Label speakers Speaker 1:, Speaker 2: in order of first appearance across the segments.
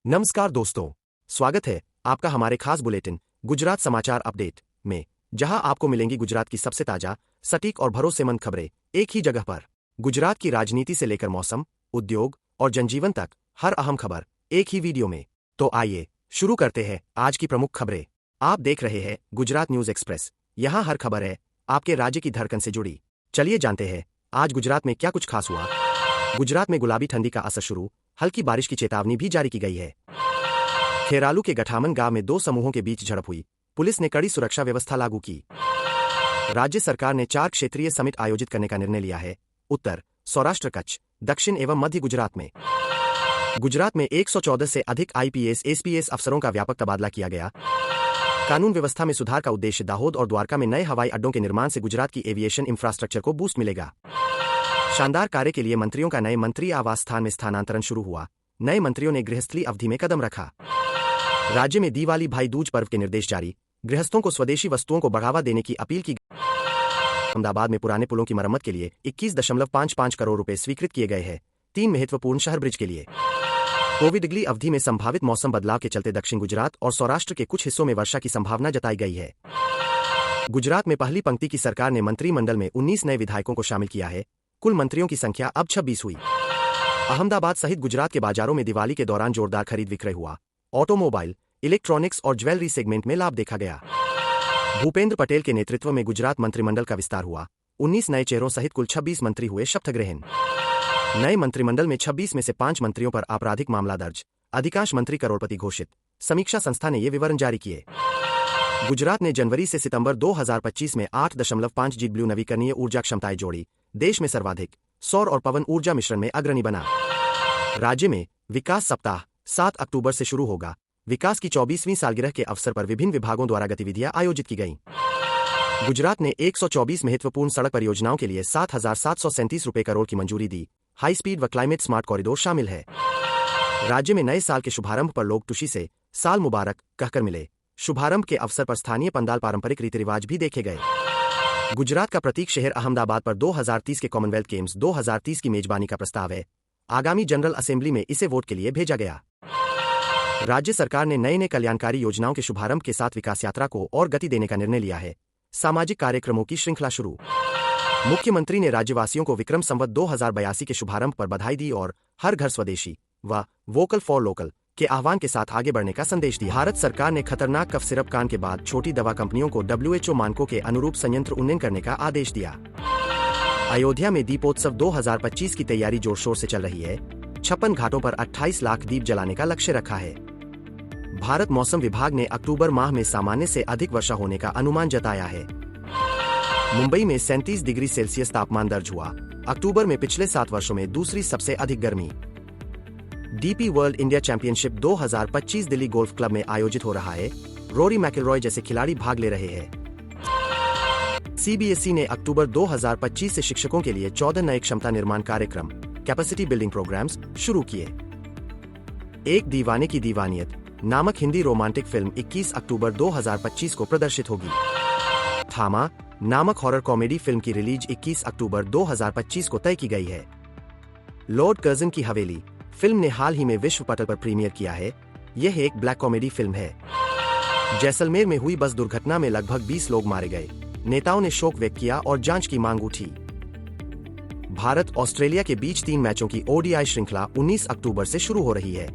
Speaker 1: नमस्कार दोस्तों, स्वागत है आपका हमारे खास बुलेटिन गुजरात समाचार अपडेट में, जहां आपको मिलेंगी गुजरात की सबसे ताजा, सटीक और भरोसेमंद खबरें एक ही जगह पर। गुजरात की राजनीति से लेकर मौसम, उद्योग और जनजीवन तक हर अहम खबर एक ही वीडियो में। तो आइए शुरू करते हैं आज की प्रमुख खबरें। आप देख रहे हैं गुजरात न्यूज एक्सप्रेस। यहाँ हर खबर है आपके राज्य की धड़कन से जुड़ी। चलिए जानते हैं आज गुजरात में क्या कुछ खास हुआ। गुजरात में गुलाबी ठंडी का असर शुरू, हल्की बारिश की चेतावनी भी जारी की गई है। खेरालू के गठामन गांव में दो समूहों के बीच झड़प हुई, पुलिस ने कड़ी सुरक्षा व्यवस्था लागू की। राज्य सरकार ने 4 क्षेत्रीय समिट आयोजित करने का निर्णय लिया है, उत्तर, सौराष्ट्र, कच्छ, दक्षिण एवं मध्य गुजरात में। गुजरात में 114 से अधिक आईपीएस एसपीएस अफसरों का व्यापक तबादला किया गया। कानून व्यवस्था में सुधार का उद्देश्य दाहोद और द्वारका में नए हवाई अड्डों के निर्माण से गुजरात की एविएशन इंफ्रास्ट्रक्चर को बूस्ट मिलेगा। शानदार कार्य के लिए मंत्रियों का नए मंत्री आवास स्थान में स्थानांतरण शुरू हुआ, नए मंत्रियों ने गृहस्थली अवधि में कदम रखा। राज्य में दिवाली भाई दूज पर्व के निर्देश जारी, गृहस्थों को स्वदेशी वस्तुओं को बढ़ावा देने की अपील की। अहमदाबाद में पुराने पुलों की मरम्मत के लिए 21.55 करोड़ रुपए स्वीकृत किए गए हैं, 3 महत्वपूर्ण शहर ब्रिज के लिए। कोविड अगली अवधि में संभावित मौसम बदलाव के चलते दक्षिण गुजरात और सौराष्ट्र के कुछ हिस्सों में वर्षा की संभावना जताई गई है। गुजरात में पहली पंक्ति की सरकार ने मंत्रिमंडल में 19 नए विधायकों को शामिल किया है, कुल मंत्रियों की संख्या अब 26 हुई। अहमदाबाद सहित गुजरात के बाजारों में दिवाली के दौरान जोरदार खरीद विक्रय हुआ, ऑटोमोबाइल, इलेक्ट्रॉनिक्स और ज्वेलरी सेगमेंट में लाभ देखा गया। भूपेंद्र पटेल के नेतृत्व में गुजरात मंत्रिमंडल का विस्तार हुआ, 19 नए चेहरों सहित कुल 26 मंत्री हुए शपथ ग्रहण। नए मंत्रिमंडल में 26 में से 5 मंत्रियों पर आपराधिक मामला दर्ज, अधिकांश मंत्री करोड़पति घोषित, समीक्षा संस्था ने ये विवरण जारी किए। गुजरात ने जनवरी से सितंबर 2025 में 8.5 GW नवीकरणीय ऊर्जा क्षमताएं जोड़ी, देश में सर्वाधिक सौर और पवन ऊर्जा मिश्रण में अग्रणी बना। राज्य में विकास सप्ताह 7 अक्टूबर से शुरू होगा, विकास की 24वीं सालगिरह के अवसर पर विभिन्न विभागों द्वारा गतिविधियां आयोजित की गईं। गुजरात ने 124 महत्वपूर्ण सड़क परियोजनाओं के लिए 7,737 रुपए करोड़ की मंजूरी दी, हाई स्पीड व क्लाइमेट स्मार्ट कॉरिडोर शामिल है। राज्य में नए साल के शुभारंभ पर लोग टुशी से साल मुबारक कहकर मिले, शुभारंभ के अवसर पर स्थानीय पंडाल पारंपरिक रीति रिवाज भी देखे गए। गुजरात का प्रतीक शहर अहमदाबाद पर 2030 के कॉमनवेल्थ गेम्स 2030 की मेजबानी का प्रस्ताव है, आगामी जनरल असेंबली में इसे वोट के लिए भेजा गया। राज्य सरकार ने नए कल्याणकारी योजनाओं के शुभारंभ के साथ विकास यात्रा को और गति देने का निर्णय लिया है, सामाजिक कार्यक्रमों की श्रृंखला शुरू। मुख्यमंत्री ने राज्यवासियों को विक्रम संवत 2082 के शुभारंभ पर बधाई दी और हर घर स्वदेशी व वोकल फॉर लोकल के आह्वान के साथ आगे बढ़ने का संदेश दिया। भारत सरकार ने खतरनाक कफ सिरप कांड के बाद छोटी दवा कंपनियों को WHO मानकों के अनुरूप संयंत्र उन्नयन करने का आदेश दिया। अयोध्या में दीपोत्सव 2025 की तैयारी जोर शोर से चल रही है, 56 घाटों पर 28 लाख दीप जलाने का लक्ष्य रखा है। भारत मौसम विभाग ने अक्टूबर माह में सामान्य से अधिक वर्षा होने का अनुमान जताया है। मुंबई में 37 डिग्री सेल्सियस तापमान दर्ज हुआ, अक्टूबर में पिछले 7 वर्षों में दूसरी सबसे अधिक गर्मी। DP world India championship 2025 Delhi golf club में आयोजित हो रहा है, रोरी मैकिलरॉय जैसे खिलाड़ी भाग ले रहे हैं। सीबीएसई ने अक्टूबर 2025 से शिक्षकों के लिए 14 नए क्षमता निर्माण कार्यक्रम कैपेसिटी बिल्डिंग प्रोग्राम्स शुरू किए। एक दीवाने की दीवानियत नामक हिंदी रोमांटिक फिल्म 21 अक्टूबर 2025 को प्रदर्शित होगी। थामा नामक हॉरर कॉमेडी फिल्म की रिलीज 21 अक्टूबर 2025 को तय की गई है। लॉर्ड कर्जन की हवेली फिल्म ने हाल ही में विश्व पटल पर प्रीमियर किया है, यह एक ब्लैक कॉमेडी फिल्म है। जैसलमेर में हुई बस दुर्घटना में लगभग 20 लोग मारे गए, नेताओं ने शोक व्यक्त किया और जांच की मांग उठी। भारत ऑस्ट्रेलिया के बीच 3 मैचों की ओडीआई श्रृंखला 19 अक्टूबर से शुरू हो रही है।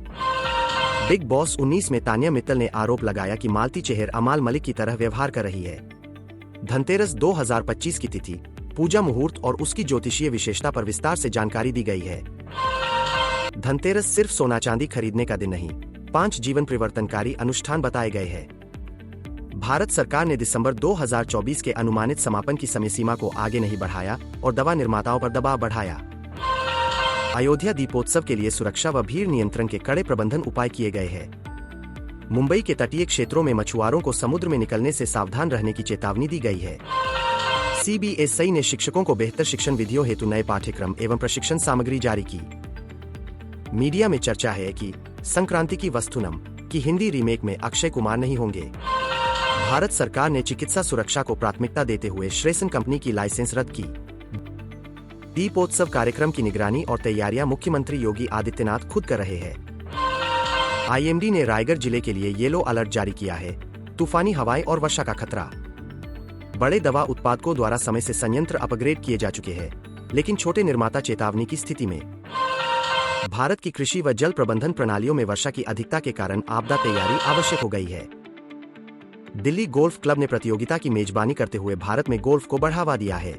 Speaker 1: बिग बॉस 19 में तानिया मित्तल ने आरोप लगाया कि मालती चेहर अमाल मलिक की तरह व्यवहार कर रही है। धनतेरस 2025 की तिथि, पूजा मुहूर्त और उसकी ज्योतिषीय विशेषता पर विस्तार से जानकारी दी गई है। धनतेरस सिर्फ सोना चांदी खरीदने का दिन नहीं, 5 जीवन परिवर्तनकारी अनुष्ठान बताए गए हैं। भारत सरकार ने दिसंबर 2024 के अनुमानित समापन की समय सीमा को आगे नहीं बढ़ाया और दवा निर्माताओं पर दबाव बढ़ाया। अयोध्या दीपोत्सव के लिए सुरक्षा व भीड़ नियंत्रण के कड़े प्रबंधन उपाय किए गए हैं। मुंबई के तटीय क्षेत्रों में मछुआरों को समुद्र में निकलने से सावधान रहने की चेतावनी दी गई है। सीबीएसई ने शिक्षकों को बेहतर शिक्षण विधियों हेतु नए पाठ्यक्रम एवं प्रशिक्षण सामग्री जारी की। मीडिया में चर्चा है कि संक्रांति की वस्तुनम की हिंदी रीमेक में अक्षय कुमार नहीं होंगे। भारत सरकार ने चिकित्सा सुरक्षा को प्राथमिकता देते हुए श्रेयसन कंपनी की लाइसेंस रद्द की। दीपोत्सव कार्यक्रम की निगरानी और तैयारियां मुख्यमंत्री योगी आदित्यनाथ खुद कर रहे हैं। आईएमडी ने रायगढ़ जिले के लिए येलो अलर्ट जारी किया है। तूफानी हवाएं और वर्षा का खतरा। बड़े दवा उत्पादकों द्वारा समय से संयंत्र अपग्रेड किए जा चुके हैं, लेकिन छोटे निर्माता चेतावनी की स्थिति में। भारत की कृषि व जल प्रबंधन प्रणालियों में वर्षा की अधिकता के कारण आपदा तैयारी आवश्यक हो गई है। दिल्ली गोल्फ क्लब ने प्रतियोगिता की मेजबानी करते हुए भारत में गोल्फ को बढ़ावा दिया है।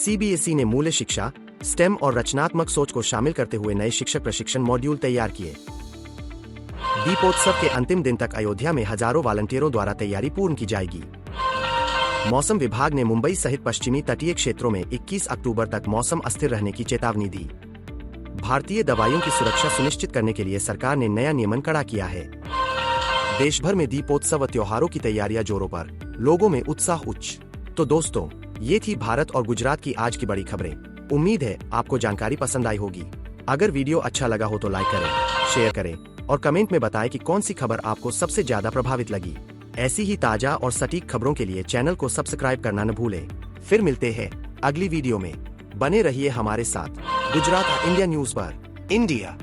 Speaker 1: सीबीएसई ने मूल्य शिक्षा, स्टेम और रचनात्मक सोच को शामिल करते हुए नए शिक्षक प्रशिक्षण मॉड्यूल तैयार किए। दीपोत्सव के अंतिम दिन तक अयोध्या में हजारों वॉलंटियरों द्वारा तैयारी पूर्ण की जाएगी। मौसम विभाग ने मुंबई सहित पश्चिमी तटीय क्षेत्रों में 21 अक्टूबर तक मौसम अस्थिर रहने की चेतावनी दी। भारतीय दवाइयों की सुरक्षा सुनिश्चित करने के लिए सरकार ने नया नियमन कड़ा किया है। देश भर में दीपोत्सव व त्योहारों की तैयारियां जोरों पर, लोगों में उत्साह उच्च। तो दोस्तों, ये थी भारत और गुजरात की आज की बड़ी खबरें। उम्मीद है आपको जानकारी पसंद आई होगी। अगर वीडियो अच्छा लगा हो तो लाइक करें, शेयर करें और कमेंट में बताएं कि कौन सी खबर आपको सबसे ज्यादा प्रभावित लगी। ऐसी ही ताजा और सटीक खबरों के लिए चैनल को सब्सक्राइब करना न भूलें। फिर मिलते हैं अगली वीडियो में। बने रहिए हमारे साथ गुजरात इंडिया न्यूज पर। इंडिया।